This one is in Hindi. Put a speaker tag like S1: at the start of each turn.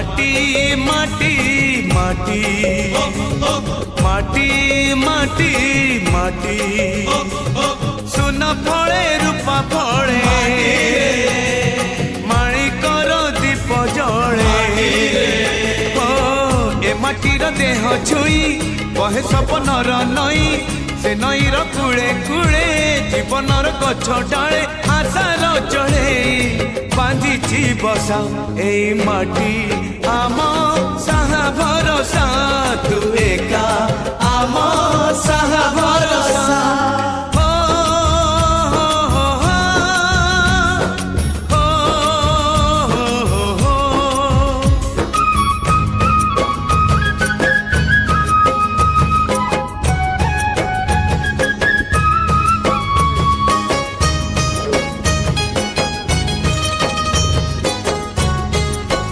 S1: माटी माटी माटी माटी माटी माटी सुन फले रूपा फले माणिकर दीप जले ए माटीर देह छुई बहे सपनर नई से नईर कूले कूले जीवनर गछ डाले आशार चढ़े बांधिची बसा ए माटी आम